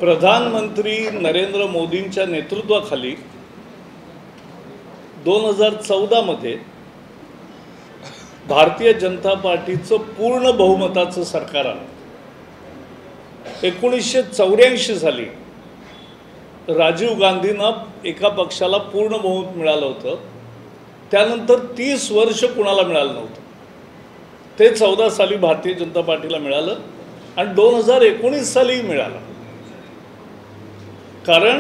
प्रधानमंत्री नरेंद्र मोदींच्या नेतृत्वाखाली 2014 मध्ये भारतीय जनता पार्टीचं पूर्ण बहुमताचं सरकार आलं। 1984 साली राजीव गांधींना एका पक्षाला पूर्ण बहुमत मिळालं होतं, त्यानंतर 30 वर्ष कुणाला मिळालं नव्हतं। ते 14 साली भारतीय जनता पार्टीला मिळालं आणि 2019 साली मिळालं, कारण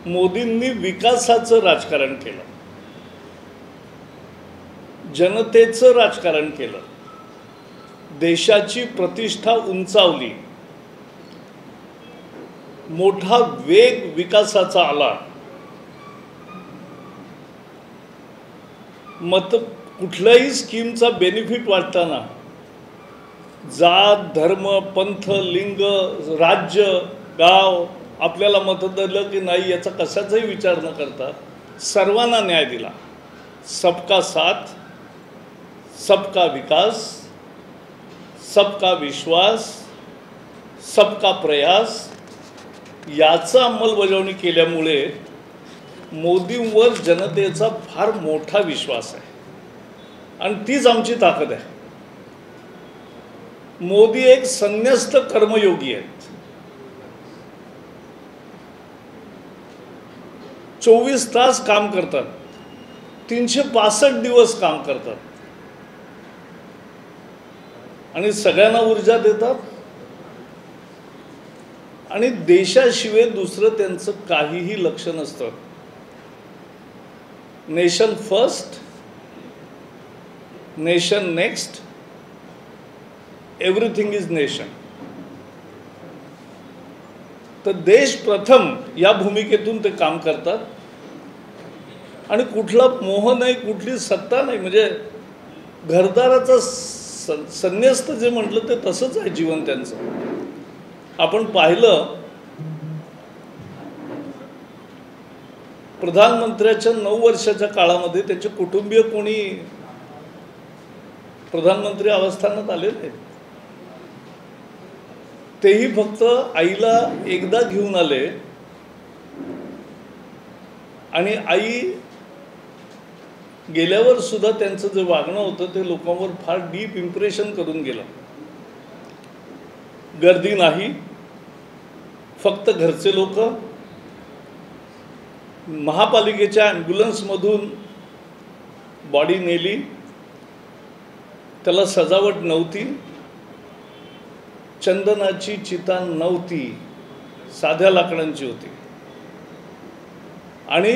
मोदींनी विकासाचं राजकारण केलं, जनतेचं राजकारण केलं, देशाची प्रतिष्ठा उंचावली, मोठा वेग विकासाचा आला। कुठल्याही स्कीमचा बेनिफिट वाटताना जात धर्म पंथ लिंग राज्य गाव आपल्याला मत दिलं की नाही याचा कशाचाही विचार न करता सर्वांना न्याय दिला। सबका साथ सबका विकास सबका विश्वास सबका प्रयास याचा अंमलबजावणी केल्यामुळे मोदींवर जनतेचा फार मोठा विश्वास आहे आणि तीच आमची ताकद आहे। मोदी एक संन्यस्त कर्मयोगी आहेत। 24 तास काम करतात, 365 दिवस काम करतात आणि सगळ्यांना ऊर्जा देतात आणि देशाशिवाय दुसरं त्यांचं काहीही लक्ष नसतं। Nation first, nation next, everything is nation. तर देश प्रथम या भूमिकेतून ते काम करतात आणि कुठला मोह नाही, कुठली सत्ता नाही, म्हणजे घरदाराचा संन्यस्त जे म्हटलं ते तसंच आहे जीवन त्यांचं। आपण पाहिलं प्रधानमंत्र्याच्या 9 वर्षाच्या काळामध्ये त्याचे कुटुंबीय कोणी प्रधानमंत्री अवस्थानात आले नाहीत। तेही फक्त आईला एकदा घेऊन आले आणि आई गेल्यावर सुद्धा त्यांचं जे वागणं होतं ते लोकांवर फार डीप इम्प्रेशन करून गेलं। गर्दी नाही, फक्त घरचे लोक, महापालिकेच्या ॲम्ब्युलन्समधून बॉडी नेली, त्याला सजावट नव्हती, चंदनाची चिता नव्हती, साध्या लाकडांची होती आणि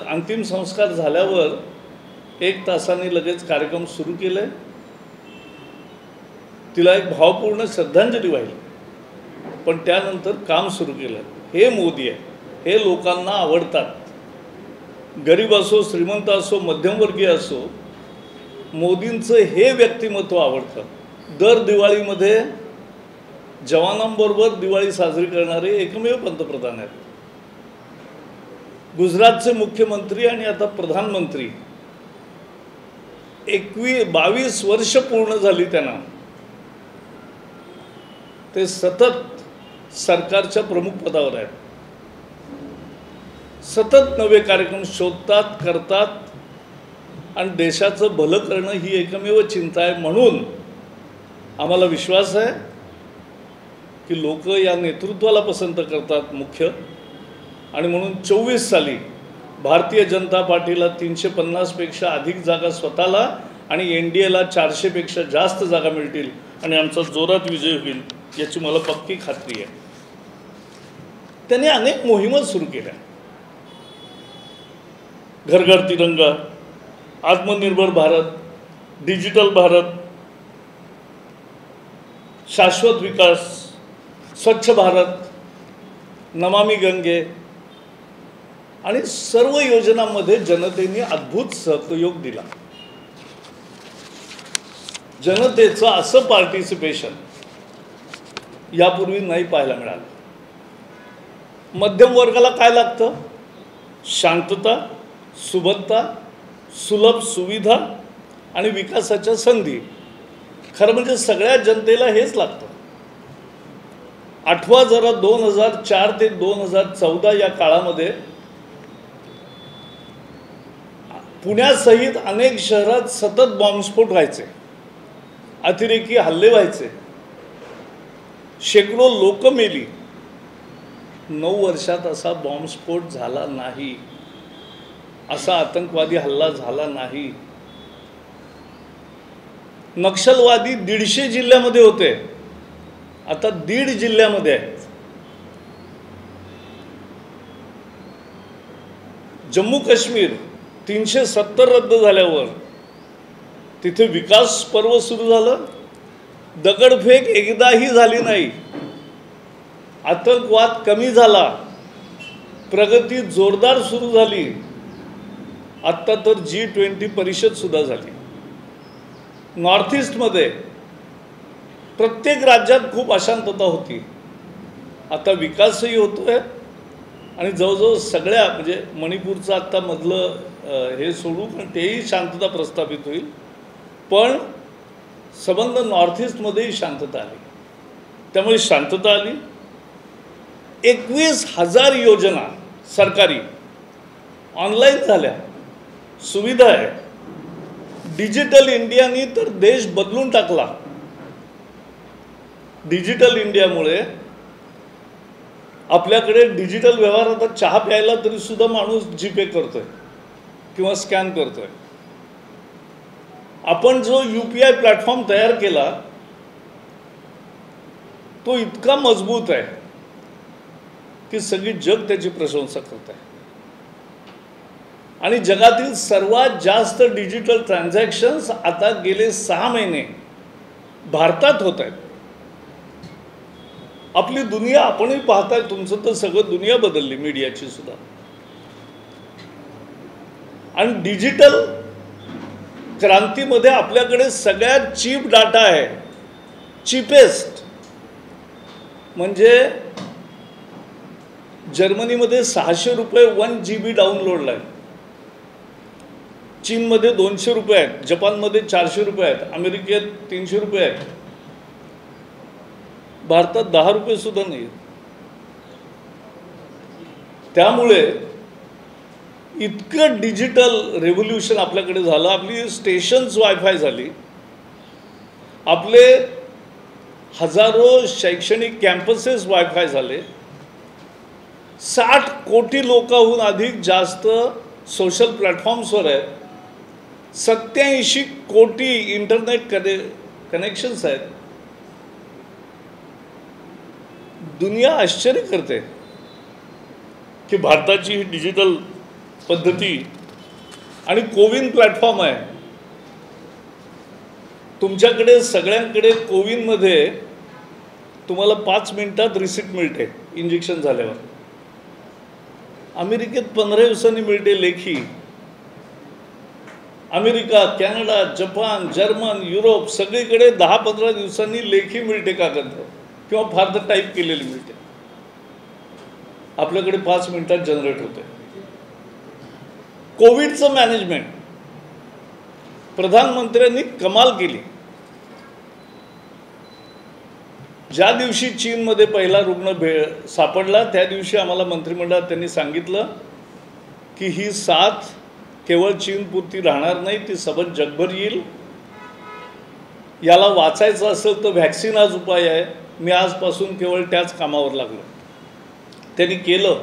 अंतिम संस्कार झाल्यावर 1 तासाने लगेच कार्यक्रम सुरू केले। तिला एक भावपूर्ण श्रद्धांजली वाहिली, पण त्यानंतर काम सुरू केलं। हे मोदी आहे, हे लोकांना आवडतात। गरीब असो श्रीमंत असो मध्यमवर्गीय असो, मोदींचं हे व्यक्तिमत्व आवडतं। दर दिवाळीमध्ये जवानांबरोबर दिवाळी साजरी करणारे एकमेव पंतप्रधान आहेत। गुजरातचे मुख्यमंत्री आणि आता प्रधानमंत्री 22 वर्ष पूर्ण झाली त्यांना, ते सतत सरकारच्या प्रमुख पदावर आहेत, सतत नवे कार्यक्रम शोधतात करतात आणि देशाचं भलं करणं ही एकमेव चिंता आहे। म्हणून आम्हाला विश्वास आहे की लोक या नेतृत्वाला पसंत करतात मुख्य, आणि म्हणून 24 साली भारतीय जनता पार्टीला 350 पेक्षा अधिक जागा स्वतःला आणि NDAला 400 पेक्षा जास्त जागा मिळतील आणि आमचा जोरात विजय होईल याची मला पक्की खात्री आहे। त्यांनी अनेक मोहिमा सुरू केल्या, घर घर तिरंगा, आत्मनिर्भर भारत, डिजिटल भारत, शाश्वत विकास, स्वच्छ भारत, नमामि गंगे आणि सर्व योजनांमध्ये जनतेने अद्भुत सहयोग दिला। जनतेचं असं पार्टिसिपेशन यापूर्वी नाही पाहायला मिळालं। मध्यम वर्गाला काय लागतं? शांतता, सुबत्ता, सुलभ सुविधा आणि विकासाच्या संधी। खरं म्हणजे सगळ्या जनतेला हेच लागतं। आठवा जरा 2004 ते 2014 या काळामध्ये पुण्यासहित अनेक शहरात सतत बॉम्बस्फोट व्हायचे, अतिरेकी हल्ले व्हायचे, शेकडो लोक मेली. 9 वर्षात असा बॉम्बस्फोट झाला नाही, असा आतंकवादी हल्ला झाला नाही. नक्षलवादी 150 जिल्ह्यामध्ये होते, आता 1.5 जिल्ह्यामध्ये आहेत. जम्मू काश्मीर 370 रद्द झाल्यावर तिथे विकास पर्व सुरू झालं, दगडफेक एकदाही झाली नाही, आतंकवाद कमी झाला, प्रगती जोरदार सुरू झाली. आत्ता तर G20 परिषद सुद्धा झाली. नॉर्थ ईस्टमध्ये प्रत्येक राज्यात खूप अशांतता होती, आता विकासही होतोय आणि जवळजवळ सगळ्या म्हणजे मणिपूरचं आत्ता मधलं हे सोडू पण तेही शांतता प्रस्थापित होईल. पण संबंध नॉर्थ ईस्टमध्येही शांतता आली, त्यामुळे शांतता आली. 21,000 योजना सरकारी ऑनलाईन झाल्या, सुविधा आहे. डिजिटल इंडियानी तर देश बदलून टाकला. डिजिटल इंडियामुळे आपल्याकडे डिजिटल व्यवहार, आता चहा प्यायला तरी सुद्धा माणूस जीपे करतोय किंवा स्कॅन करतोय. आपण जो UPI प्लॅटफॉर्म तयार केला तो इतका मजबूत आहे की सगळी जग त्याची प्रशंसा करत आहे. आणि जगातील सर्वात जास्त डिजिटल ट्रान्झॅक्शन्स आता गेले 6 महिने भारतात होत आहेत. आपली दुनिया आपणही पाहताय, तुमचं तर सगळं दुनिया बदलली, मीडियाची सुद्धा. आणि डिजिटल क्रांतीमध्ये आपल्याकडे सगळ्यात चीप डाटा आहे, चीपेस्ट. म्हणजे जर्मनीमध्ये 600 रुपये 1 GB डाउनलोडला आहे, चीनमध्ये 200 रुपये आहेत, जपानमध्ये 400 रुपये आहेत, अमेरिकेत 300 रुपये आहेत, भारतात 10 रुपये सुद्धा नाही. त्यामुळे इतकं डिजिटल रेव्होल्यूशन आपल्याकडे झालं. आपली स्टेशन्स वायफाय झाली, आपले हजारो शैक्षणिक कॅम्पसेस वायफाय झाले, 60 कोटी लोकांहून अधिक जास्त सोशल प्लॅटफॉर्म्सवर आहेत, 87 कोटी इंटरनेट कनेक्शन्स आहेत. दुनिया आश्चर्य करते की भारताची ही डिजिटल पद्धती. आणि कोविन प्लॅटफॉर्म आहे तुमच्याकडे, सगळ्यांकडे. कोविनमध्ये तुम्हाला 5 मिनिटात रिसिप्ट मिळते इंजेक्शन झाल्यावर. अमेरिकेत 15 दिवसांनी मिळते लेखी. America, Canada, Japan, German, Europe सगळीकडे 10-15 दिवसांनी लेखी मिळते कागद किंवा फार तर टाईप केलेली मिळते. आपल्याकडे 5 मिनिटात जनरेट होते. कोविडचं मॅनेजमेंट प्रधानमंत्र्यांनी कमाल केली. ज्या दिवशी चीनमध्ये पहिला रुग्ण सापडला त्या दिवशी आम्हाला मंत्रिमंडळात त्यांनी सांगितलं की ही साथ केवळ चीनपुरती राहणार नाही, ती सबंध जगभर येईल. याला वाचायचं असेल तर व्हॅक्सिन आज उपाय आहे. मी आजपासून केवळ त्याच कामावर लागलो. त्यांनी केलं,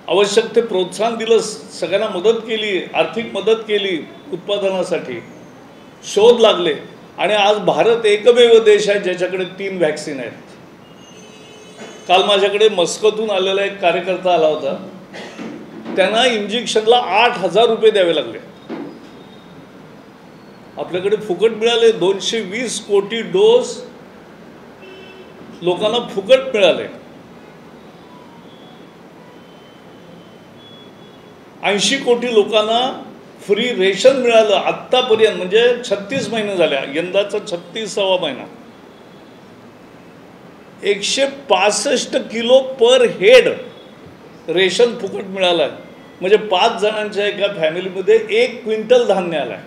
आवश्यक ते प्रोत्साहन दिलं, सगळ्यांना मदत केली, आर्थिक मदत केली उत्पादनासाठी, शोध लागले. आणि आज भारत एकमेव देश आहे ज्याच्याकडे 3 व्हॅक्सिन आहेत. काल माझ्याकडे मस्कतहून आलेला एक कार्यकर्ता आला होता, त्यांना इंजेक्शनला 8,000 रुपये द्यावे लागले. आपल्याकडे फुकट मिळाले. 220 कोटी डोस लोकांना फुकट मिळाले. 80 कोटी लोकांना फ्री रेशन मिळालं आत्तापर्यंत. म्हणजे 36 महिने झाल्या, यंदाचा 36वा महिना. 165 किलो पर हेड रेशन फुकट मिळालं आहे. म्हणजे 5 जणांच्या एका फॅमिलीमध्ये 1 क्विंटल धान्य आलं आहे.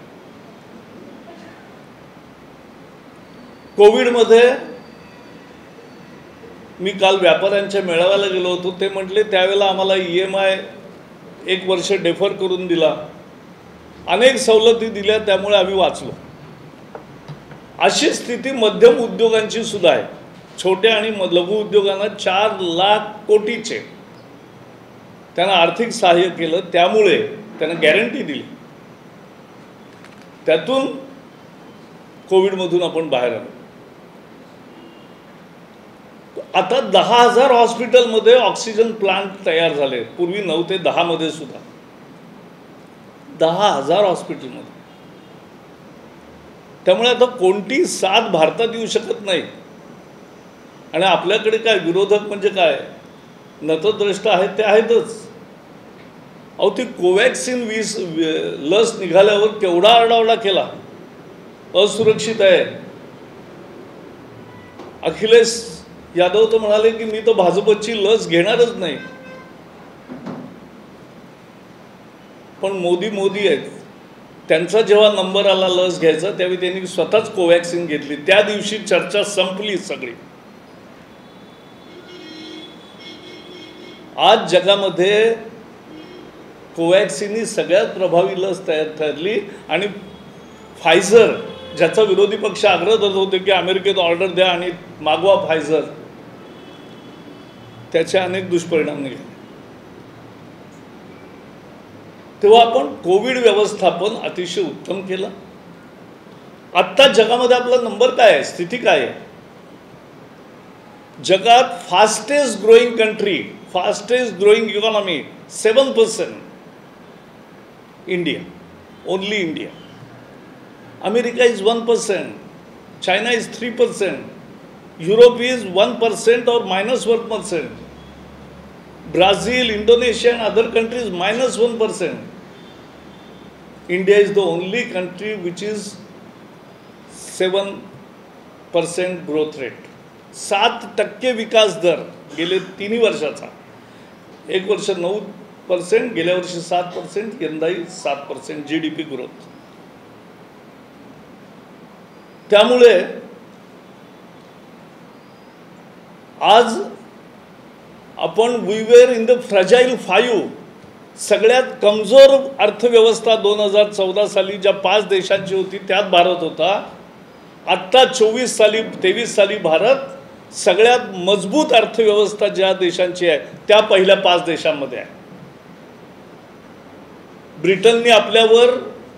कोविडमध्ये मी काल व्यापाऱ्यांच्या मेळाव्याला गेलो होतो, ते म्हटले त्यावेळेला आम्हाला EMI 1 वर्ष डेफर करून दिला, अनेक सवलती दिल्या, त्यामुळे आम्ही वाचलो. अशी स्थिती मध्यम उद्योगांची सुद्धा आहे. छोट्या आणि लघु उद्योगांना 4 लाख कोटीचे त्यांना आर्थिक सहाय्य केलं, त्यामुळे त्यांना गॅरंटी दिली, त्यातून कोविडमधून आपण बाहेर आलो. आता 10,000 हॉस्पिटलमध्ये ऑक्सिजन प्लांट तयार झाले, पूर्वी 9 ते 10 मध्ये सुद्धा. 10,000 हॉस्पिटलमध्ये. त्यामुळे आता कोणती साथ भारतात येऊ शकत नाही. आणि आपल्याकडे काय विरोधक म्हणजे काय, नतद्रष्ट आहेत ते आहेतच. अहो, ती कोवॅक्सिन लस निघाल्यावर केवढा आरडाओरडा केला, असुरक्षित आहे. अखिलेश यादव तर म्हणाले की मी तर भाजपची लस घेणारच नाही. पण मोदी आहेत, त्यांचा जेव्हा नंबर आला लस घ्यायचा त्यावेळी त्यांनी स्वतःच कोवॅक्सिन घेतली. त्या दिवशी चर्चा संपली सगळी. आज जगामध्ये कोवॅक्सिन ही सगळ्यात प्रभावी लस तयार ठरली. आणि फायझर, ज्याचा विरोधी पक्ष आग्रह करत होते की अमेरिकेत ऑर्डर द्या आणि मागवा फायझर, त्याचे अनेक दुष्परिणाम निघाले. तेव्हा आपण कोविड व्यवस्थापन अतिशय उत्तम केलं. आत्ता जगामध्ये आपला नंबर काय आहे, स्थिती काय आहे? जगात fastest growing country, fastest growing economy 7%, India, only India. America is 1%, China is 3%, Europe is 1% or -1%, Brazil, Indonesia and other countries -1%. India is the only country which is 7% growth rate. 7% विकास दर गेले 3 वर्षाचा. एक वर्ष 9%, गेल्या वर्षी 7%, यंदाही 7% GDP ग्रोथ. त्यामुळे आज आपण we were in the fragile 5, सगळ्यात कमजोर अर्थव्यवस्था 2014 साली ज्या 5 देशांची होती त्यात भारत होता. आत्ता 23 साली भारत सगळ्यात मजबूत अर्थव्यवस्था ज्या देशांची आहे त्या पहिल्या 5 देशांमध्ये आहे. ब्रिटनने आपल्यावर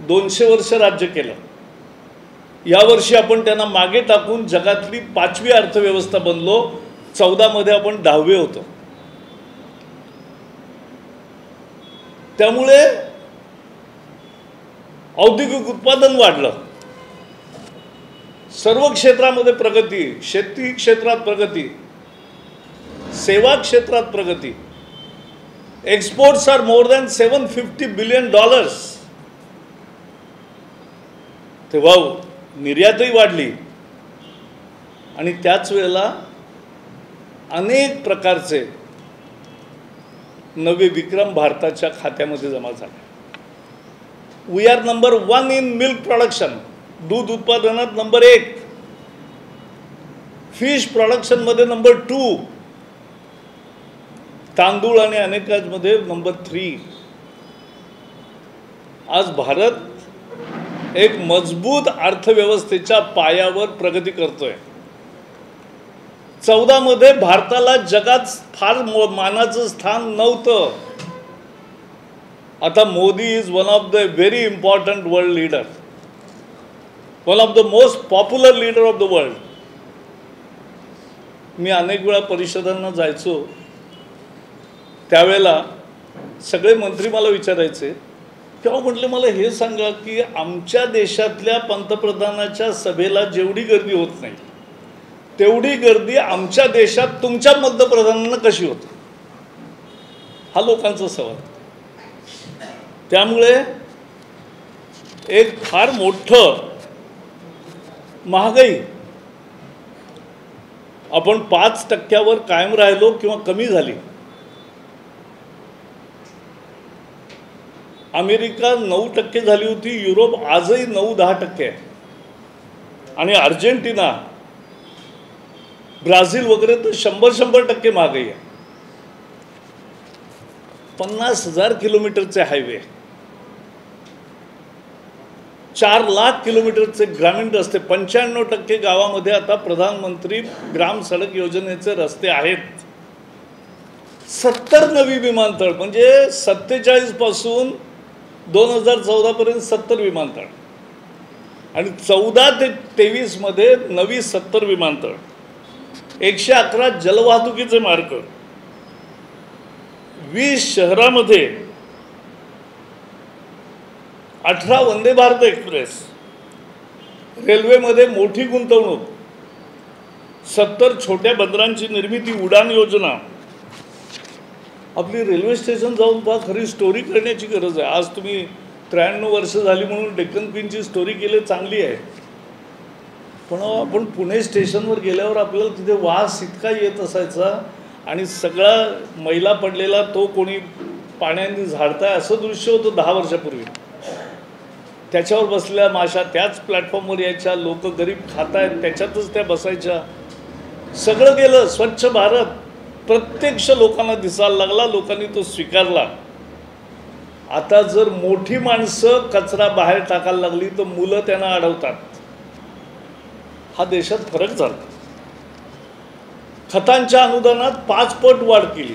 200 वर्ष राज्य केलं. यावर्षी आपण त्यांना मागे टाकून जगातली 5वी अर्थव्यवस्था बनलो. 14 मध्ये आपण 10वे होतो. त्यामुळे औद्योगिक उत्पादन वाढलं, सर्व क्षेत्रामध्ये प्रगती, शेती क्षेत्रात प्रगती, सेवा क्षेत्रात प्रगती. Exports are more than $750 billion. तेव्हा निर्यातही वाढली आणि त्याच वेळेला अनेक प्रकारचे नवे विक्रम भारताच्या खात्यामध्ये जमा झाले. We are number 1 in milk production, दूध उत्पादनात नंबर 1, फिश प्रोडक्शनमध्ये नंबर 2, तांदूळ आणि अनेकांमध्ये नंबर 3. आज भारत एक मजबूत अर्थव्यवस्थेच्या पायावर प्रगती करतोय. 14 मध्ये भारताला जगात फार मानाचं स्थान नव्हतं. आता Modi is one of the very important world leader, one of the most popular leader of the world. मी अनेक वेळा परिषदांना जायचो, त्यावेळेला सगळे मंत्री मला विचारायचे, तेव्हा म्हटले मला हे सांगा की आमच्या देशातल्या पंतप्रधानाच्या सभेला जेवढी गर्दी होत नाही तेवढी गर्दी आमच्या देशात तुमच्या पंतप्रधानांना कशी होते? हा लोकांचा सवाल. त्यामुळे एक फार मोठं महागाई आपण 5% कायम राहिलो किंवा कमी झाली. अमेरिका 9% झाली होती, युरोप आजही 9-10% आहे, आणि अर्जेंटिना ब्राझील वगैरे तर 100% महागाई आहे. 50,000 किलोमीटरचे हायवे, 4 लाख किलोमीटरचे ग्रामीण रस्ते, 95% गावामध्ये आता प्रधानमंत्री ग्राम सडक योजनेचे रस्ते आहेत. 70 नवी विमानतळ, म्हणजे 47 पासून 2014 70 विमानतळ, आणि 14 ते 23 मध्ये नवी 70 विमानतळ, 111 जलवाहतुकीचे मार्ग, 20 शहरामध्ये 18 वंदे भारत एक्सप्रेस, रेल्वेमध्ये मोठी गुंतवणूक, 70 छोट्या बंदरांची निर्मिती, उडान योजना. आपली रेल्वे स्टेशन जाऊन पहा, खरी स्टोरी करण्याची गरज आहे. आज तुम्ही 93 वर्ष झाली म्हणून डेक्कन क्वीनची स्टोरी केली, चांगली आहे, पण आपण पुणे स्टेशनवर गेल्यावर आपल्याला तिथे वास इतका येत असायचा, आणि सगळा मैला पडलेला तो कोणी पाण्याने झाडताय असं दृश्य होतं 10 वर्षापूर्वी. त्याच्यावर बसलेल्या माशा त्याच प्लॅटफॉर्मवर यायच्या, लोक गरीब खात आहेत त्याच्यातच त्या बसायच्या. सगळं गेलं. स्वच्छ भारत प्रत्यक्ष लोकांना दिसायला लागला, लोकांनी तो स्वीकारला. आता जर मोठी माणसं कचरा बाहेर टाकायला लागली तर मुलं त्यांना अडवतात. हा देशात फरक झाला. खतांच्या अनुदानात 5 पट वाढ केली.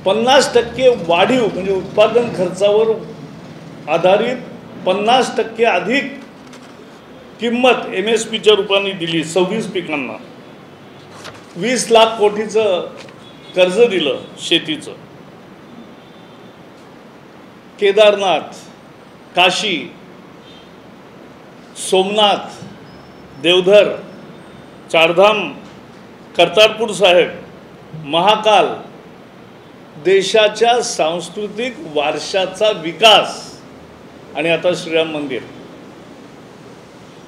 50% वाढीव, म्हणजे उत्पादन खर्चावर आधारित 50% अधिक किंमत MSPच्या रूपाने दिली 26 पिकांना. 20 लाख कोटीचं कर्ज दिलं शेतीचं. केदारनाथ, काशी, सोमनाथ, देवधर, चारधाम, करतारपूर साहेब, महाकाल, देशाच्या सांस्कृतिक वारशाचा विकास, आणि आता श्रीराम मंदिर.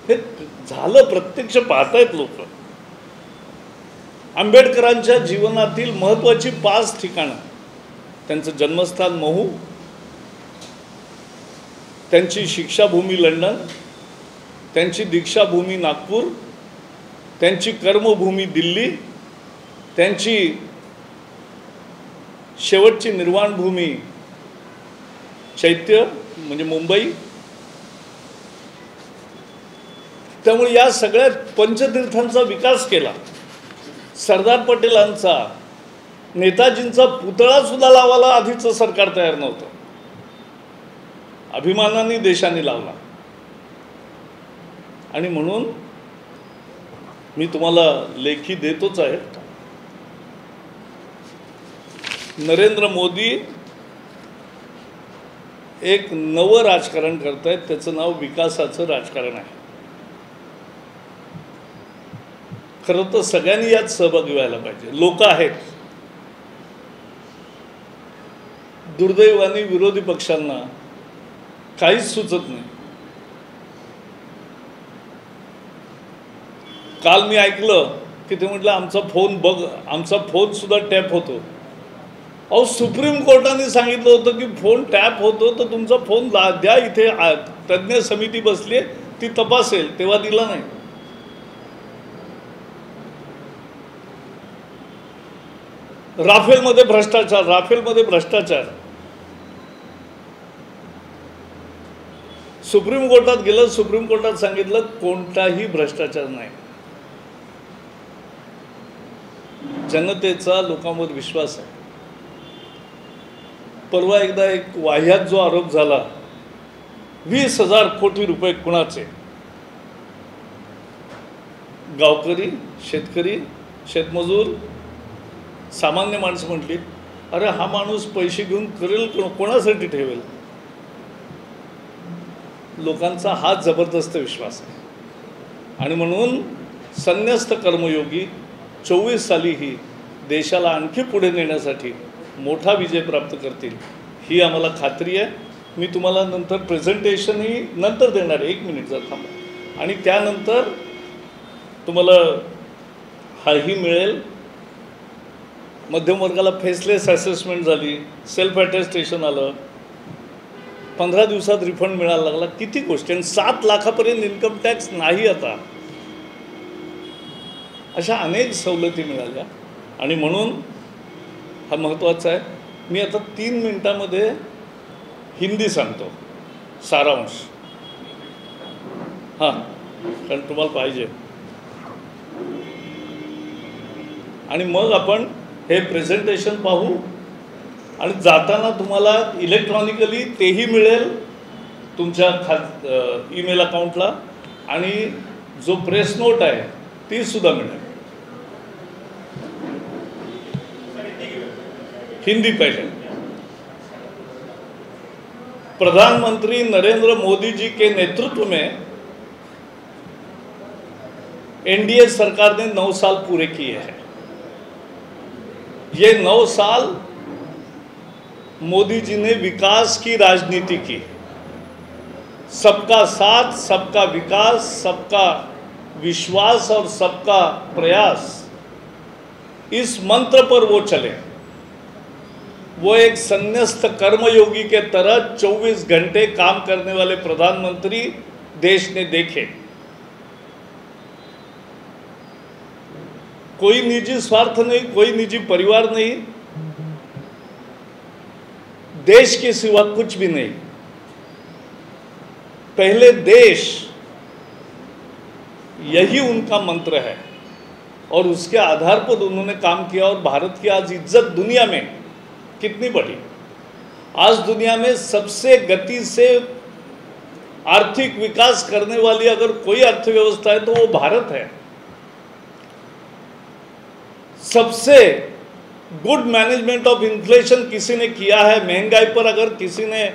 हे झालं, प्रत्यक्ष पाहतायत लोक. आंबेडकरांच्या जीवनातील महत्त्वाची 5 ठिकाणं, त्यांचं जन्मस्थान महू, त्यांची शिक्षाभूमी लंडन, त्यांची दीक्षाभूमी नागपूर, त्यांची कर्मभूमी दिल्ली, त्यांची शेवटची निर्वाणभूमी चैत्य म्हणजे मुंबई. त्यामुळे या सगळ्या पंचतीर्थांचा विकास केला. सरदार पटेलांचा, नेताजींचा पुतळा सुद्धा लावायला आधीचं सरकार तयार नव्हतं. अभिमानाने देशाने लावला. आणि म्हणून मी तुम्हाला लेखी देतोच आहे. नरेंद्र मोदी एक नवं राजकारण करतायत, त्याचं नाव विकासाचं राजकारण आहे. खरं तर सगळ्यांनी यात सहभागी व्हायला पाहिजे. लोक आहेत. दुर्दैवाने विरोधी पक्षांना काहीच सुचत नाही. काल मी ऐकलं की ते म्हटलं आमचा फोन बघ, आमचा फोन सुद्धा टॅप होतो. अहो, सुप्रीम कोर्टाने सांगितलं होतं की फोन टॅप होतो तर तुमचा फोन द्या, इथे तज्ज्ञ समिती बसली ती तपासेल, तेव्हा दिला नाही. राफेलमध्ये भ्रष्टाचार, राफेलमध्ये भ्रष्टाचार. सुप्रीम कोर्टात गेलं, सुप्रीम कोर्टात सांगितलं कोणताही भ्रष्टाचार नाही. जनतेचा लोकांवर विश्वास आहे. परवा एकदा एक वाह्यात जो आरोप झाला, 20,000 कोटी रुपये कुणाचे, गावकरी, शेतकरी, शेतमजूर, सामान्य माणसं म्हटली, अरे हा माणूस पैसे घेऊन करेल कोणासाठी ठेवेल. लोकांचा हा जबरदस्त विश्वास आहे. आणि म्हणून संन्यस्त कर्मयोगी 24 साली ही देशाला आणखी पुढे नेण्यासाठी मोठा विजय प्राप्त करतील ही आम्हाला खात्री आहे. मी तुम्हाला नंतर प्रेझेंटेशनही नंतर देणार आहे, 1 मिनिट जर थांबा. आणि त्यानंतर तुम्हाला हाही मिळेल. मध्यम वर्गाला फेसलेस असेसमेंट झाली, सेल्फ अटेस्टेशन आलं, 15 दिवसात रिफंड मिळायला लागला. किती गोष्टी. आणि 7 लाखापर्यंत इन्कम टॅक्स नाही आता. अशा अनेक सवलती मिळाल्या आणि म्हणून हा महत्त्वाचा आहे. मी आता 3 मिनिटामध्ये हिंदी सांगतो सारांश. हां, कारण तुम्हाला पाहिजे. आणि मग आपण हे प्रेझेंटेशन पाहू आणि जाताना तुम्हाला इलेक्ट्रॉनिकली तेही मिळेल तुमच्या ईमेल अकाउंटला आणि जो प्रेस नोट आहे ती सुद्धा मिळेल. हिंदी पहले. प्रधानमंत्री नरेंद्र मोदी जी के नेतृत्व में एनडीए सरकार ने 9 साल पूरे किए हैं. ये 9 साल मोदी जी ने विकास की राजनीति की. सबका साथ, सबका विकास, सबका विश्वास और सबका प्रयास, इस मंत्र पर वो चले. वो एक संन्यस्त कर्मयोगी के तरह 24 घंटे काम करने वाले प्रधानमंत्री देश ने देखे. कोई निजी स्वार्थ नहीं, कोई निजी परिवार नहीं, देश के सिवा कुछ भी नहीं. पहले देश, यही उनका मंत्र है और उसके आधार पर उन्होंने काम किया. और भारत की आज इज्जत दुनिया में कितनी बढ़ी. आज दुनिया में सबसे गति से आर्थिक विकास करने वाली अगर कोई अर्थव्यवस्था है तो वो भारत है. सबसे गुड मैनेजमेंट ऑफ इन्फ्लेशन किसी ने किया है. महंगाई पर अगर किसी ने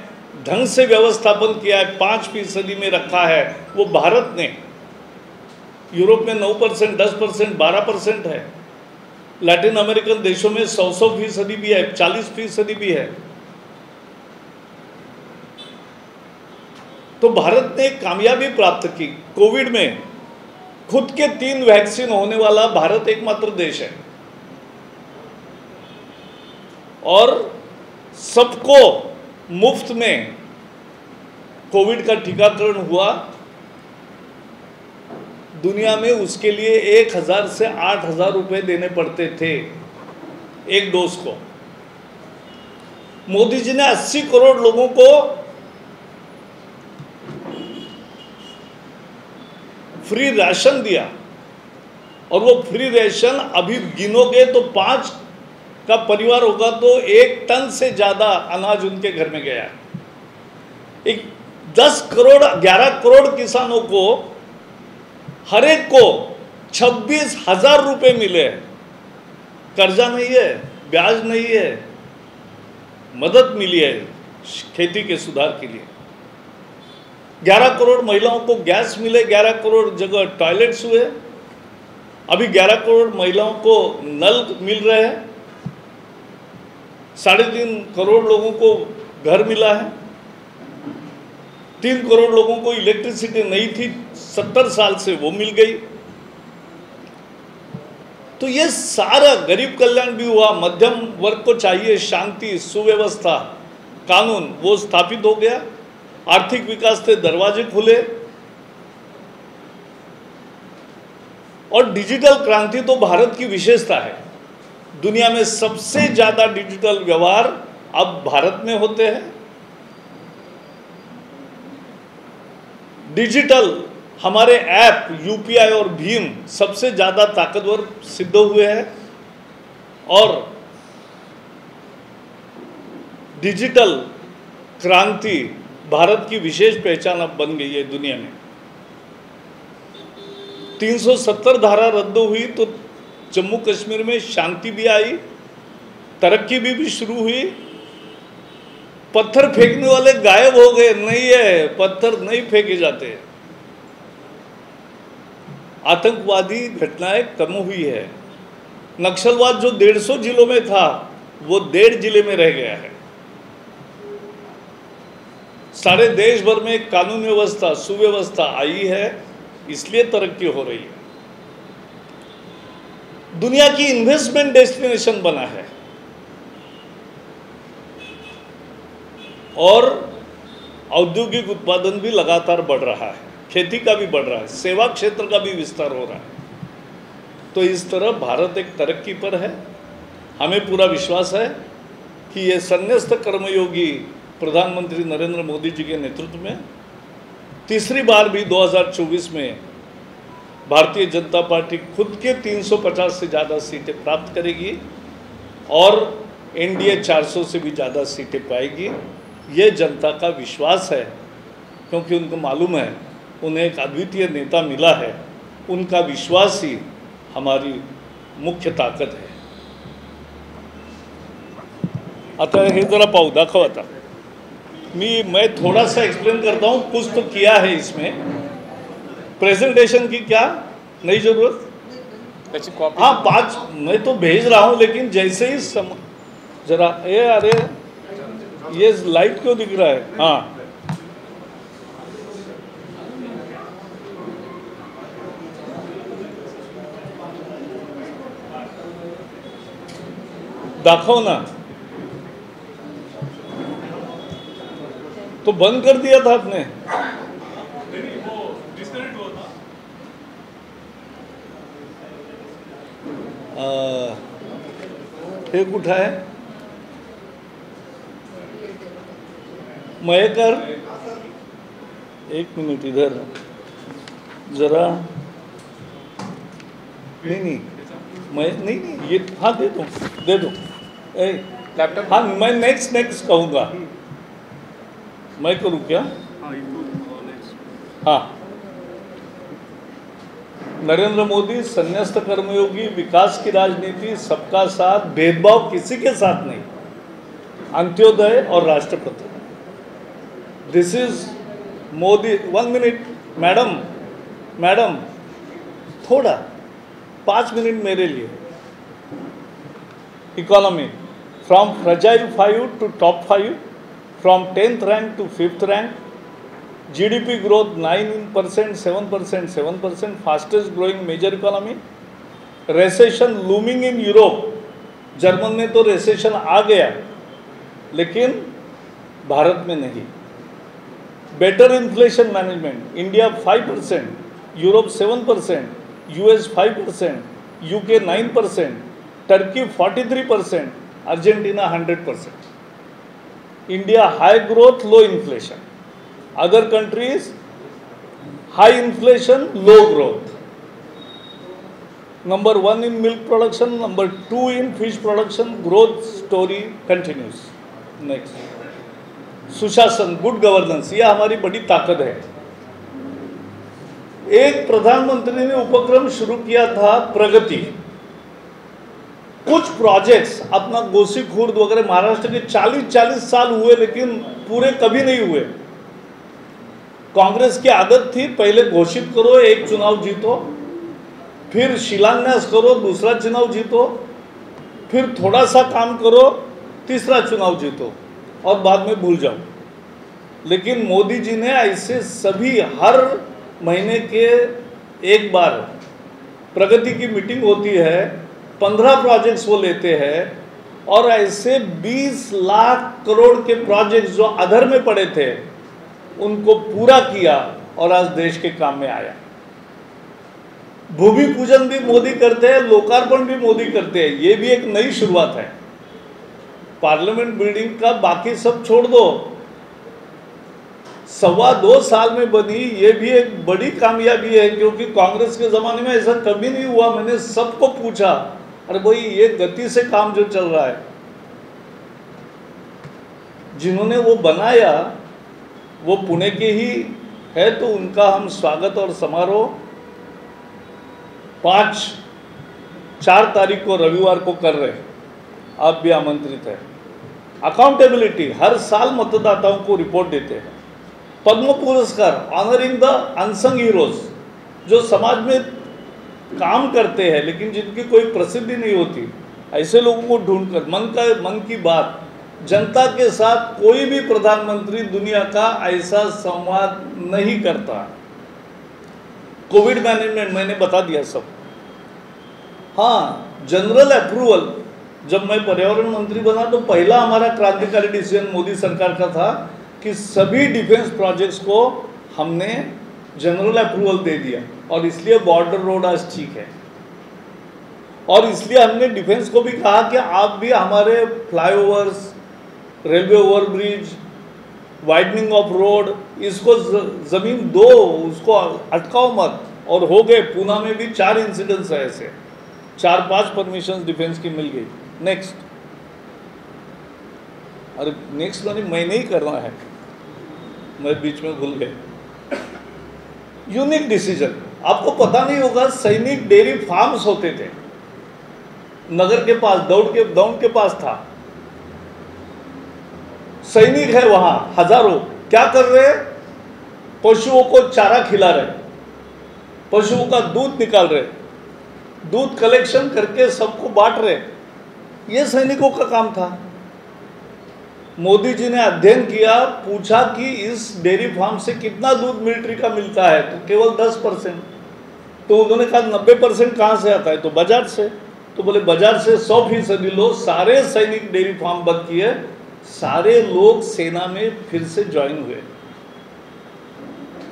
ढंग से व्यवस्थापन किया है, 5% में रखा है, वो भारत ने. यूरोप में 9%, 10%, 12% है. लैटिन अमेरिकन देशों में 100% भी है, 40% भी है. तो भारत ने कामयाबी प्राप्त की. कोविड में खुद के 3 वैक्सीन होने वाला भारत एकमात्र देश है और सबको मुफ्त में कोविड का टीकाकरण हुआ. दुनिया में उसके लिए 1000 से 8000 रुपये देने पड़ते थे एक डोज को. मोदी जी ने 80 करोड़ लोगों को फ्री राशन दिया और वो फ्री राशन अभी गिनोगे तो 5 का परिवार होगा तो 1 टन से ज़्यादा अनाज उनके घर में गया. एक 10 करोड़ 11 करोड़ किसानों को हर एक को 26,000 रुपये मिले. कर्जा नहीं है, ब्याज नहीं है, मदद मिली है खेती के सुधार के लिए. 11 करोड़ महिलाओं को गैस मिले, 11 करोड़ जगह टॉयलेट्स हुए. अभी 11 करोड़ महिलाओं को नल मिल रहे हैं. 3.5 करोड़ लोगों को घर मिला है. 3 करोड़ लोगों को इलेक्ट्रिसिटी नहीं थी 70 साल से, वो मिल गई. तो ये सारा गरीब कल्याण भी हुआ. मध्यम वर्ग को चाहिए शांति, सुव्यवस्था, कानून, वो स्थापित हो गया. आर्थिक विकास के दरवाजे खुले और डिजिटल क्रांति तो भारत की विशेषता है. दुनिया में सबसे ज़्यादा डिजिटल व्यवहार अब भारत में होते हैं. डिजिटल हमारे ऐप यूपीआई और भीम सबसे ज़्यादा ताकतवर सिद्ध हुए हैं और डिजिटल क्रांति भारत की विशेष पहचान अब बन गई है दुनिया में. 370 धारा रद्द हुई तो जम्मू कश्मीर में शांति भी आई, तरक्की भी शुरू हुई. पत्थर फेंकने वाले गायब हो गए. नहीं है, पत्थर नहीं फेंके जाते. आतंकवादी घटनाएं कम हुई है. नक्सलवाद जो 150 जिलों में था वो 1.5 जिले में रह गया है. सारे देश भर में कानून व्यवस्था, सुव्यवस्था आई है, इसलिए तरक्की हो रही है. दुनिया की इन्वेस्टमेंट डेस्टिनेशन बना है और औद्योगिक उत्पादन भी लगातार बढ़ रहा है. खेती का भी बढ़ रहा है, सेवा क्षेत्र का भी विस्तार हो रहा है. तो इस तरह भारत एक तरक्की पर है। हमें पूरा विश्वास है कि ये संन्यस्त कर्मयोगी प्रधानमंत्री नरेंद्र मोदी जी के नेतृत्व में तीसरी बार भी 2024 में भारतीय जनता पार्टी खुद के 350 से ज़्यादा सीटें प्राप्त करेगी और एनडीए 400 से भी ज़्यादा सीटें पाएगी। ये जनता का विश्वास है, क्योंकि उनको मालूम है उन्हें एक अद्वितीय नेता मिला है। उनका विश्वास ही हमारी मुख्य ताकद है। आता हे जरा पाहू, दाखव आता। मैं थोड़ा सा एक्सप्लेन करता हूँ। कुछ तो किया है इसमें, प्रेजेंटेशन की क्या नहीं जरूरत। हाँ 5 मैं तो भेज रहा हूँ, लेकिन जैसे ही जरा अरे ये लाइट क्यों दिख रहा है। हाँ दाखव ना, तो बंद कर दिया था आपने। हे कुठं आहे मयेकर, एक मिनट इधर जरा। नहीं ये हाँ दे दो लैपटॉप। हाँ मैं नेक्स्ट कहूँगा। मैं करूँ क्या। हाँ नरेंद्र मोदी संन्यस्त कर्मयोगी, विकास की राजनीति, सबका साथ, भेदभाव किसी के साथ नहीं, अंत्योदय और राष्ट्रपति। This is Modi. 1 minute madam थोड़ा 5 मिनट मेरे लिए। Economy from fragile 5 to top 5, from 10th rank to 5th rank, GDP growth 9%, 7%, fastest growing major economy. Recession looming in Europe, German में तो recession आ गया, लेकिन भारत में नहीं। Better inflation management, India 5%, Europe 7%, US 5%, UK 9%, Turkey 43%, Argentina 100%. India high growth, low inflation. Other countries high inflation, low growth. Number 1 in milk production, number 2 in fish production. Growth story continues. Next, सुशासन, good governance, यह हमारी बड़ी ताकत है। एक प्रधानमंत्री ने उपक्रम शुरू किया था प्रगति। कुछ प्रोजेक्ट्स अपना गोसी खुर्द वगैरह महाराष्ट्र के 40 साल हुए, लेकिन पूरे कभी नहीं हुए। कांग्रेस की आदत थी पहले घोषित करो, एक चुनाव जीतो, फिर शिलान्यास करो, दूसरा चुनाव जीतो, फिर थोड़ा सा काम करो, तीसरा चुनाव जीतो और बाद में भूल जाओ। लेकिन मोदी जी ने ऐसे सभी हर महीने के एक बार प्रगति की मीटिंग होती है, 15 प्रोजेक्ट्स वो लेते हैं और ऐसे 20 लाख करोड़ के प्रोजेक्ट्स जो अधर में पड़े थे उनको पूरा किया और आज देश के काम में आया। भूमि पूजन भी मोदी करते हैं, लोकार्पण भी मोदी करते हैं। ये भी एक नई शुरुआत है। पार्लियामेंट बिल्डिंग का बाकी सब छोड़ दो, 2.25 साल में बनी, ये भी एक बड़ी कामयाबी है, क्योंकि कांग्रेस के ज़माने में ऐसा कभी नहीं हुआ। मैंने सबको पूछा, अरे भाई ये गति से काम जो चल रहा है, जिन्होंने वो बनाया वो पुणे के ही है, तो उनका हम स्वागत और समारोह 4 तारीख को रविवार को कर रहे हैं। आप भी आमंत्रित हैं। अकाउंटेबिलिटी, हर साल मतदाताओं को रिपोर्ट देते हैं। पद्म पुरस्कार, ऑनरिंग द अनसंग हीरोज, जो समाज में काम करते हैं लेकिन जिनकी कोई प्रसिद्धि नहीं होती, ऐसे लोगों को ढूंढकर मन की बात, जनता के साथ कोई भी प्रधानमंत्री दुनिया का ऐसा संवाद नहीं करता। कोविड मैनेजमेंट मैंने बता दिया सब। हाँ, जनरल अप्रूवल, जब मैं पर्यावरण मंत्री बना तो पहला हमारा क्रांतिकारी डिसीजन मोदी सरकार का था कि सभी डिफेंस प्रोजेक्ट्स को हमने जनरल अप्रूवल दे दिया, और इसलिए बॉर्डर रोड आज ठीक है। और इसलिए हमने डिफेंस को भी कहा कि आप भी हमारे flyovers, railway overbridge, widening of road, इसको ज़मीन दो, उसको अटकाओ मत। और हो गए, पूना में भी 4 इंसिडेंट्स है ऐसे, 4-5 परमिशन डिफेंस की मिल गई। नेक्स्ट, अरे नेक्स्ट मानी मैंने ही करना है, मैं बीच में भूल गए। यूनिक डिसीजन, आपको पता नहीं होगा, सैनिक डेयरी फार्म्स होते थे नगर के पास, दौड़ के पास था। सैनिक है वहां हजारों, क्या कर रहे? पशुओं को चारा खिला रहे, पशुओं का दूध निकाल रहे, दूध कलेक्शन करके सबको बांट रहे। ये सैनिकों का काम था। मोदी जी ने अध्ययन किया, पूछा कि इस डेयरी फार्म से कितना दूध मिलिट्री का मिलता है, तो केवल 10%। तो उन्होंने कहा 90% कहाँ से आता है? तो बाजार से। तो बोले बाजार से 100% लो। सारे सैनिक डेयरी फार्म बंद किए, सारे लोग सेना में फिर से ज्वाइन हुए।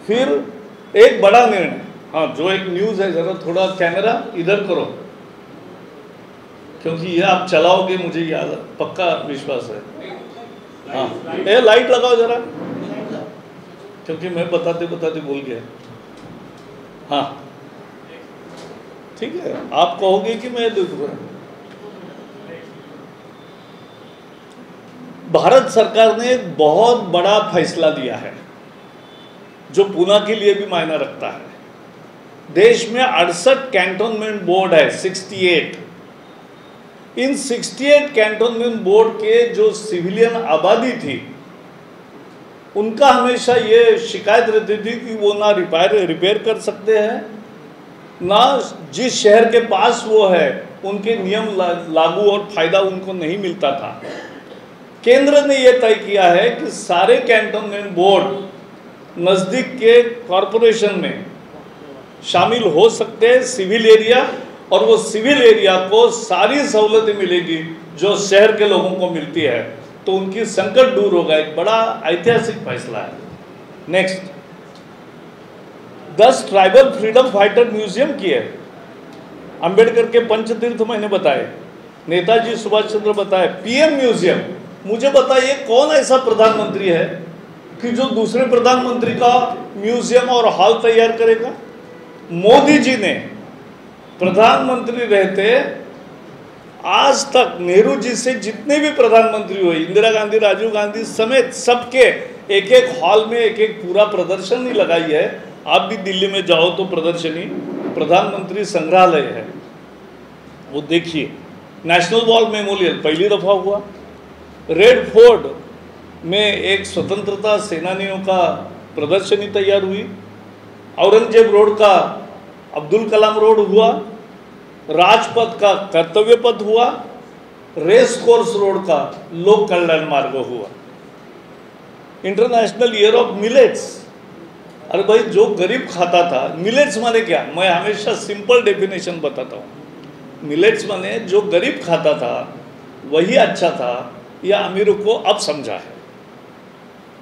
फिर एक बड़ा निर्णय, हाँ जो एक न्यूज़ है, जरा थोड़ा कैमरा इधर करो, क्योंकि ये आप चलाओगे मुझे याद, पक्का विश्वास है। हाँ, ये लाइट लगाओ जरा, क्योंकि मैं बताते बताते भूल गया। हाँ ठीक है, आप कहोगे कि मैं दुख रहा। भारत सरकार ने एक बहुत बड़ा फैसला लिया है जो पूना के लिए भी मायना रखता है। देश में 68 कैंटोनमेंट बोर्ड है, 68। इन 68 कैंटोनमेंट बोर्ड के जो सिविलियन आबादी थी, उनका हमेशा ये शिकायत रहती थी कि वो ना रिपेयर कर सकते हैं, ना जिस शहर के पास वो है उनके नियम लागू और फायदा उनको नहीं मिलता था। केंद्र ने यह तय किया है कि सारे कैंटोनमेंट बोर्ड नज़दीक के कॉरपोरेशन में शामिल हो सकते हैं, सिविल एरिया, और वो सिविल एरिया को सारी सहूलतें मिलेगी जो शहर के लोगों को मिलती है, तो उनकी संकट दूर होगा। एक बड़ा ऐतिहासिक फैसला है। Next, 10 tribal freedom fighter museum किए, अंबेडकर के पंचतीर्थ मैंने बताए, नेताजी सुभाष चंद्र बताए, पीएम म्यूजियम। मुझे बताइए कौन ऐसा प्रधानमंत्री है कि जो दूसरे प्रधानमंत्री का म्यूजियम और हॉल तैयार करेगा? मोदी जी ने प्रधानमंत्री रहते आज तक नेहरू जी से जितने भी प्रधानमंत्री हुए, इंदिरा गांधी, राजीव गांधी समेत, सबके एक एक हॉल में एक एक पूरा प्रदर्शनी लगाई है। आप भी दिल्ली में जाओ तो प्रदर्शनी, प्रधानमंत्री संग्रहालय है, वो देखिए। नेशनल वॉर मेमोरियल पहली दफा हुआ। रेड फोर्ट में एक स्वतंत्रता सेनानियों का प्रदर्शनी तैयार हुई। औरंगजेब रोड का अब्दुल कलाम रोड हुआ। राजपथ का कर्तव्य पथ हुआ। रेस कोर्स रोड का लोक कल्याण मार्ग हुआ। International year of millets. अरे भाई, जो गरीब खाता था, मिलेट्स माने क्या? मैं हमेशा सिंपल डेफिनेशन बताता हूँ। मिलेट्स माने जो गरीब खाता था वही अच्छा था, या अमीरों को अब समझा है।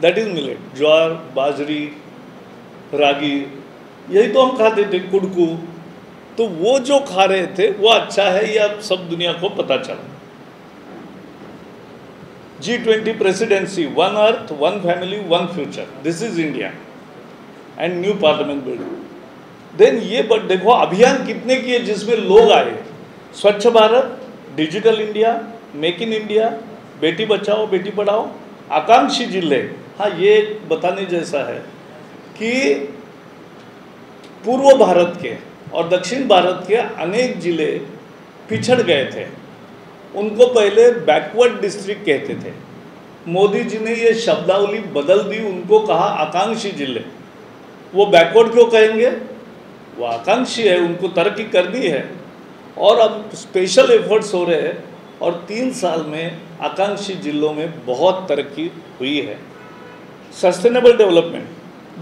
That is millet. ज्वार, बाजरी, रागी, यही तो हम खाते थे, कुड़कू। तो वो जो खा रहे थे वो अच्छा है, ये अब सब दुनिया को पता चला। G20 presidency, 1 earth, 1 family, 1 future, this is India and new parliament building. Then ये बट देखो अभियान कितने किए जिसमें लोग आए। Swachh Bharat, digital India, make in India, Beti Bachao Beti Padhao, आकांक्षी जिले। हाँ, ये बताने जैसा है कि पूर्व भारत के और दक्षिण भारत के अनेक जिले पिछड़ गए थे, उनको पहले बैकवर्ड डिस्ट्रिक्ट कहते थे। मोदी जी ने ये शब्दावली बदल दी, उनको कहा आकांक्षी जिले। वो बैकवर्ड क्यों कहेंगे? वो आकांक्षी है, उनको तरक्की करनी है। और अब स्पेशल एफर्ट्स हो रहे हैं और 3 साल में आकांक्षी जिलों में बहुत तरक्की हुई है। सस्टेनेबल डेवलपमेंट,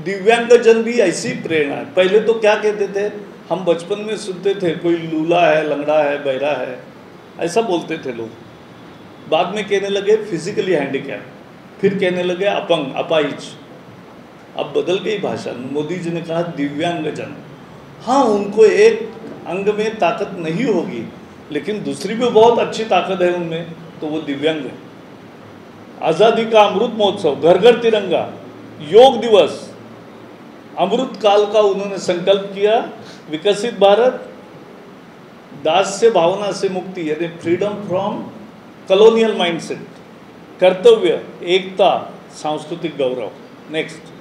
दिव्यांगजन भी ऐसी प्रेरणा है। पहले तो क्या कहते थे, हम बचपन में सुनते थे कोई लूला है, लंगड़ा है, बहरा है, ऐसा बोलते थे लोग। बाद में कहने लगे फिजिकली हैंडीकैप, फिर कहने लगे अपंग, अपाहिज। अब बदल गई भाषा। मोदी जी ने कहा दिव्यांगजन। हाँ, उनको एक अंग में ताकत नहीं होगी लेकिन दूसरी भी बहुत अच्छी ताकत है उनमें, तो वो दिव्यांग है। आज़ादी का अमृत महोत्सव, घर घर तिरंगा, योग दिवस, अमृत काल का उन्होंने संकल्प किया, विकसित भारत, दास्य भावना से मुक्ति यानी फ्रीडम फ्रॉम कॉलोनियल माइंडसेट, कर्तव्य, एकता, सांस्कृतिक गौरव। Next,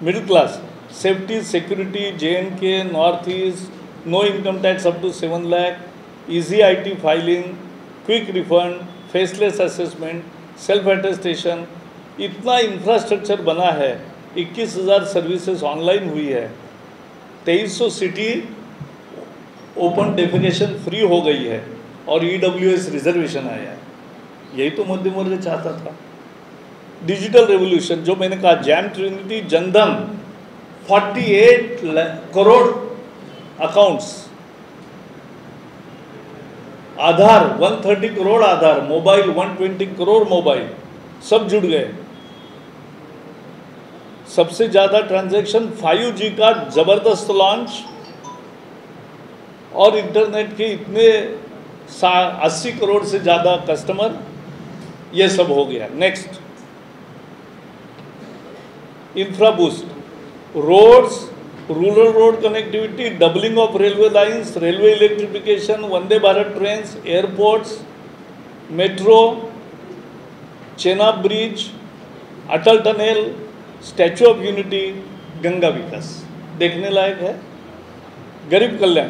middle class, safety, security, JNK, north east, no income tax up to 7 lakh, easy IT filing, quick refund, faceless assessment, self attestation, इतना इंफ्रास्ट्रक्चर बना है। 21,000 सर्विसेज ऑनलाइन हुई है, 2300 सिटी ओपन डेफिकेशन फ्री हो गई है और EWS रिजर्वेशन आया है। यही तो मध्यम वर्ग चाहता था। डिजिटल रेवोल्यूशन, जो मैंने कहा, JAM trinity, Jan Dhan, 48 crore accounts, Aadhaar 130 crore Aadhaar, mobile 120 crore mobile, सब जुड़ गए। सबसे ज़्यादा ट्रांजैक्शन 5G का ज़बरदस्त लॉन्च, और इंटरनेट के इतने 80 करोड़ से ज़्यादा कस्टमर, ये सब हो गया। Next, infra boost, roads, rural road connectivity, doubling of railway lines, railway electrification, Vande Bharat trains, airports, metro, Chenab bridge, Atal tunnel, statue of unity, Ganga विकास, देखने लायक है। Garib Kalyan,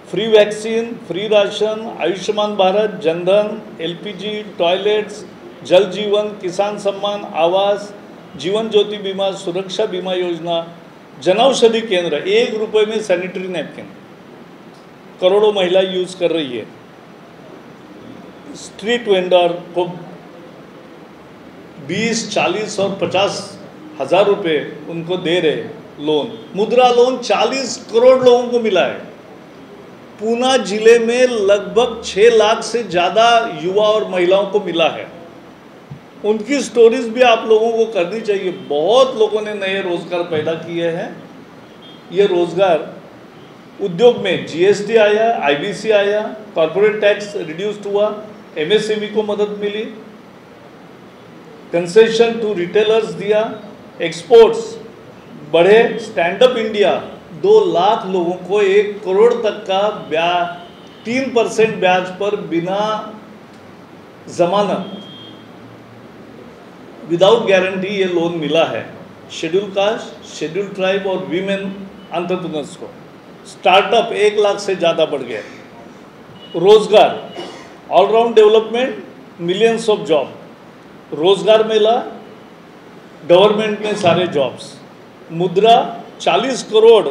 free vaccine, free ration, Ayushman Bharat, Jan Dhan, LPG, toilets, Jal Jeevan, किसान सम्मान, आवास, जीवन ज्योति बीमा, सुरक्षा बीमा योजना, जनौषधि केंद्र, 1 रुपये में सैनिटरी नैपकिन, करोड़ों महिला यूज कर रही है। स्ट्रीट वेंडर को 20, 40 और 50 हज़ार रुपये उनको दे रहे लोन। मुद्रा लोन 40 करोड़ लोगों को मिला है। पूना जिले में लगभग 6 लाख से ज़्यादा युवा और महिलाओं को मिला है। उनकी स्टोरीज भी आप लोगों को करनी चाहिए। बहुत लोगों ने नए रोजगार पैदा किए हैं। ये रोजगार उद्योग में GST आया, IBC आया, कॉर्पोरेट टैक्स रिड्यूस्ड हुआ, MSME को मदद मिली, कंसेशन टू रिटेलर्स दिया, एक्सपोर्ट्स बढ़े, स्टैंड अप इंडिया 2 लाख लोगों को 1 करोड़ तक का ब्याज, 3% ब्याज पर बिना जमानत, विदाउट गारंटी ये लोन मिला है। शेड्यूल कास्ट, शेड्यूल ट्राइब और वीमेन एंटरप्रेन्योर्स को। स्टार्टअप 1 लाख से ज़्यादा बढ़ गए। रोजगार, all round development, millions of job, रोजगार मेला, गवर्नमेंट में सारे जॉब्स, मुद्रा 40 करोड़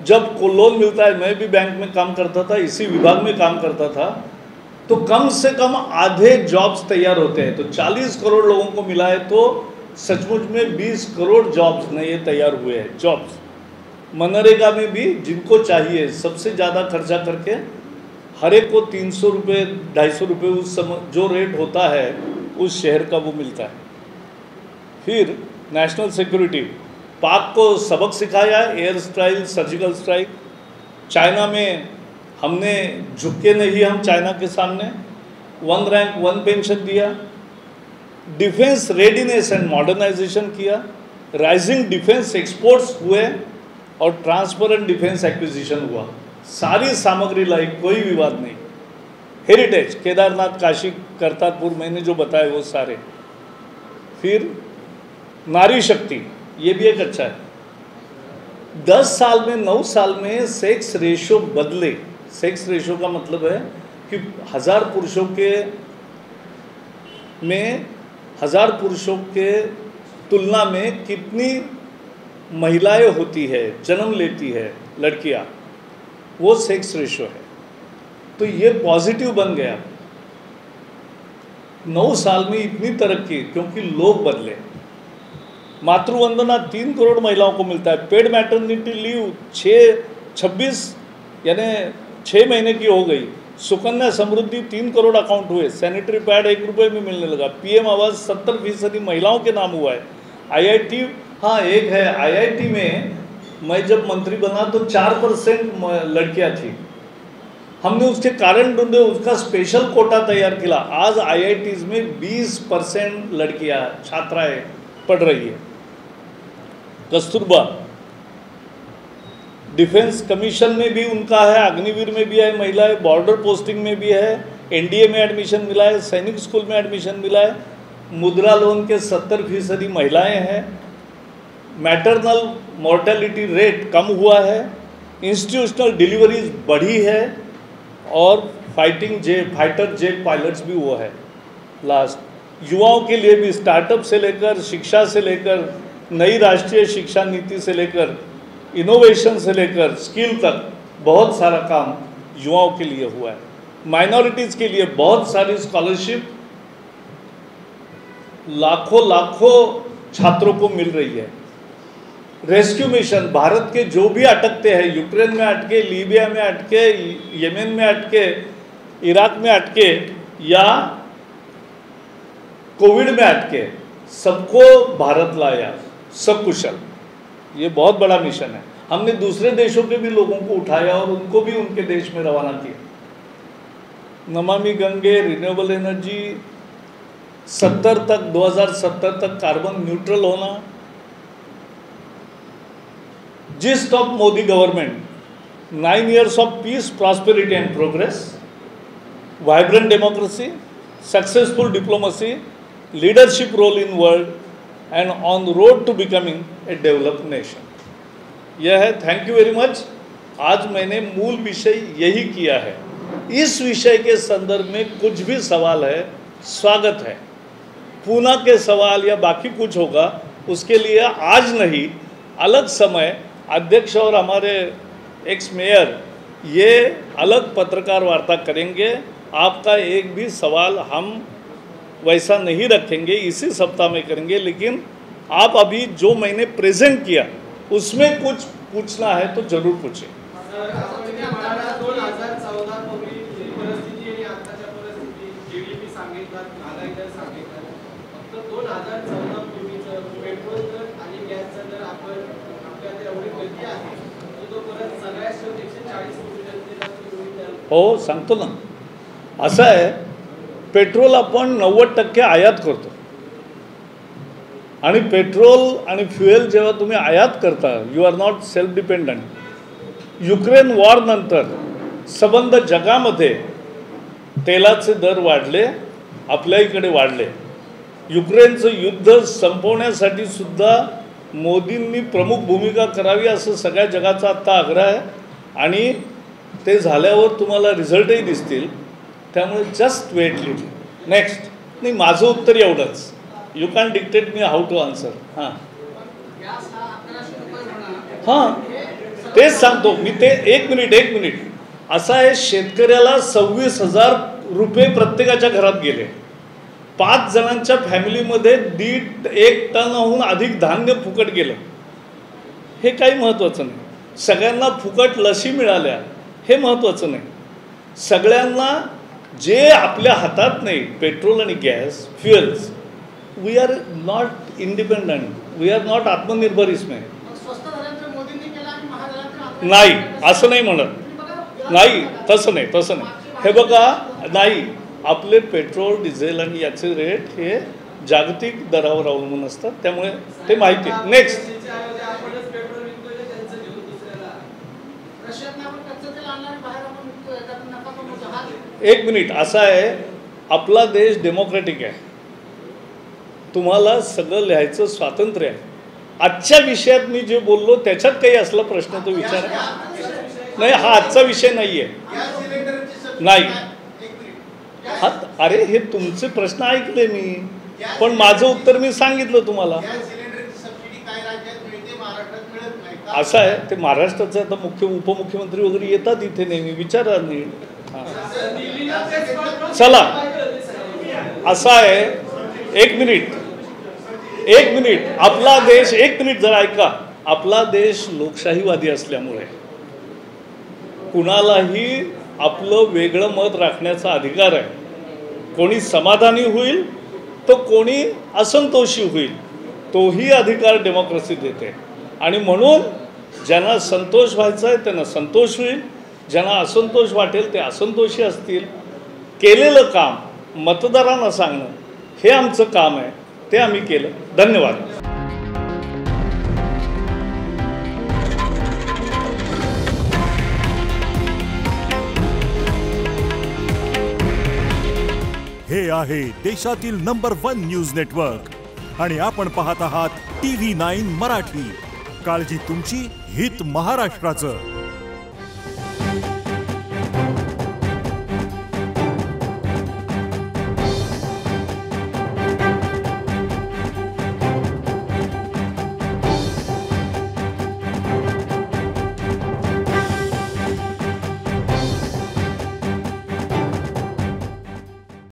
जब को लोन मिलता है। मैं भी बैंक में काम करता था, इसी विभाग में काम करता था, तो कम से कम आधे जॉब्स तैयार होते हैं। तो 40 करोड़ लोगों को मिला है, तो सचमुच में 20 करोड़ जॉब्स नए तैयार हुए हैं। जॉब्स, मनरेगा में भी जिनको चाहिए सबसे ज़्यादा खर्चा करके हर एक को 300 रुपये, 250 रुपये उस समय जो रेट होता है उस शहर का वो मिलता है। फिर नेशनल सिक्योरिटी, पाक को सबक सिखाया, air strike, surgical strike. China में हमने झुके नहीं, हम चाइना के सामने 1 रैंक 1 पेंशन दिया, डिफेंस रेडीनेस एंड मॉडर्नाइजेशन किया, राइजिंग डिफेंस एक्सपोर्ट्स हुए और ट्रांसपेरेंट डिफेंस एक्विजिशन हुआ। सारी सामग्री लाई, कोई विवाद नहीं। हेरिटेज, केदारनाथ, काशी, करतारपुर, मैंने जो बताया वो सारे। फिर नारी शक्ति, ये भी एक अच्छा है। 10 साल में, 9 साल में सेक्स रेशो बदले। सेक्स रेशो का मतलब है कि 1000 पुरुषों के में 1000 पुरुषों के तुलना में कितनी महिलाएं होती है, जन्म लेती है लड़कियां, वो सेक्स रेशो है। तो ये पॉजिटिव बन गया। 9 साल में इतनी तरक्की क्योंकि लोग बदले। मातृवंदना 3 करोड़ महिलाओं को मिलता है। पेड मैटरनिटी लीव 26 यानी 6 महीने की हो गई। सुकन्या समृद्धि 3 करोड़ अकाउंट हुए। सैनिटरी पैड 1 रुपये में मिलने लगा। PM आवास 70% महिलाओं के नाम हुआ है। IIT, हाँ एक है, IIT में मैं जब मंत्री बना तो 4% लड़कियां थी। हमने उसके कारण ढूंढे, उसका स्पेशल कोटा तैयार किया। आज IITs में 20% लड़कियां छात्राएं पढ़ रही है। कस्तूरबा डिफेंस कमीशन में भी उनका है, अग्निवीर में भी है महिला है, बॉर्डर पोस्टिंग में भी है, NDA में एडमिशन मिला है, सैनिक स्कूल में एडमिशन मिला है, मुद्रा लोन के 70% महिलाएं हैं, मैटरनल मॉर्टेलिटी रेट कम हुआ है, इंस्टीट्यूशनल डिलीवरीज बढ़ी है, और फाइटर जेट पायलट्स भी हुआ है। लास्ट युवाओं के लिए भी स्टार्टअप से लेकर शिक्षा से लेकर नई राष्ट्रीय शिक्षा नीति से लेकर इनोवेशन से लेकर स्किल तक बहुत सारा काम युवाओं के लिए हुआ है। माइनॉरिटीज़ के लिए बहुत सारी स्कॉलरशिप लाखों छात्रों को मिल रही है। रेस्क्यू मिशन, भारत के जो भी अटकते हैं, यूक्रेन में अटके, लीबिया में अटके, यमन में अटके, इराक में अटके या कोविड में अटके, सबको भारत लाया सकुशल। ये बहुत बड़ा मिशन है। हमने दूसरे देशों के भी लोगों को उठाया और उनको भी उनके देश में रवाना KIA. Namami Gange, renewable energy, 2070 तक कार्बन न्यूट्रल होना, gist of Modi government, 9 years of peace, prosperity and progress, vibrant democracy, successful diplomacy, leadership role in world and on the road to becoming a developed nation। यह है। Thank you very much. आज मैंने मूल विषय यही KIA है। इस विषय के संदर्भ में कुछ भी सवाल है, स्वागत है। पूना के सवाल या बाकी कुछ होगा, उसके लिए आज नहीं, अलग समय अध्यक्ष और हमारे एक्स मेयर ये अलग पत्रकार वार्ता करेंगे। आपका एक भी सवाल हम वैसा नहीं रखेंगे, इसी सप्ताह में करेंगे। लेकिन आप अभी जो मैंने प्रेजेंट किया उसमें कुछ पूछना है तो जरूर पूछें। हो सांगतो ना, असं आहे, पेट्रोल आपण 90% आयात करतो आणि पेट्रोल आणि फ्युएल जेव्हा तुम्ही आयात करता, you are not self dependent. Ukraine war नंतर संबंध जगामध्ये तेलाचे दर वाढले, आपल्या इकडे वाढले। युक्रेनचं युद्ध संपवण्यासाठी सुद्धा मोदींनी प्रमुख भूमिका करावी असं सगळ्या जगाचा आता आग्रह आहे आणि ते झाल्यावर तुम्हाला रिझल्टही दिसतील। त्यामुळे जस्ट वेट लिटिल। नेक्स्ट नाही, माझं उत्तर एवढंच। You can dictate me how to answer. हां हां तेच सांगतो मी। ते एक मिनिट असं आहे, शेतकऱ्याला 26,000 रुपये प्रत्येकाच्या घरात गेले। 5 जणांच्या फॅमिलीमध्ये 1 टनाहून अधिक धान्य फुकट गेलं। हे काही महत्त्वाचं नाही। सगळ्यांना फुकट लसी मिळाल्या हे महत्त्वाचं नाही। सगळ्यांना जे आपल्या हातात नाही, पेट्रोल आणि gas fuels, we are not independent, we are not आत्मनिर्भर इसमें। नाही असं नाही म्हणत, नाही तसं नाही। हे बघा, नाही, आपले पेट्रोल डिझेल आणि याचे रेट हे जागतिक दरावर अवलंबून असतात, त्यामुळे ते माहिती आहे। नेक्स्ट, एक मिनिट, असा आहे, आपला देश डेमोक्रेटिक आहे, तुम्हाला सगळं लिहायचं स्वातंत्र्य आहे। आजच्या विषयात मी जे बोललो त्याच्यात काही असला प्रश्न तो विचारा। नाही, हा आजचा विषय नाही आहे। नाही, हा, अरे हे तुमचे प्रश्न ऐकले मी, पण माझं उत्तर मी सांगितलं तुम्हाला। असं आहे, ते महाराष्ट्राचे आता उपमुख्यमंत्री वगैरे येतात इथे नेहमी, विचारा नीट। चला, असं आहे, एक मिनिट, आपला देश, एक मिनिट जरा ऐका, आपला देश लोकशाहीवादी असल्यामुळे कुणालाही आपलं वेगळं मत राखण्याचा अधिकार आहे। कोणी समाधानी होईल तो कोणी असंतोषी होईल, तोही अधिकार डेमोक्रेसी देते। आणि म्हणून ज्यांना संतोष व्हायचा आहे त्यांना संतोष होईल, ज्यांना असंतोष वाटेल ते असंतोषी असतील. केलेलं काम मतदारांना सांगणं हे आमचं काम आहे, ते आम्ही केलं. धन्यवाद. हे आहे देशातील नंबर 1 न्यूज नेटवर्क आणि आपण पाहत आहात TV9 मराठी. काळजी तुमची, हित महाराष्ट्राचं.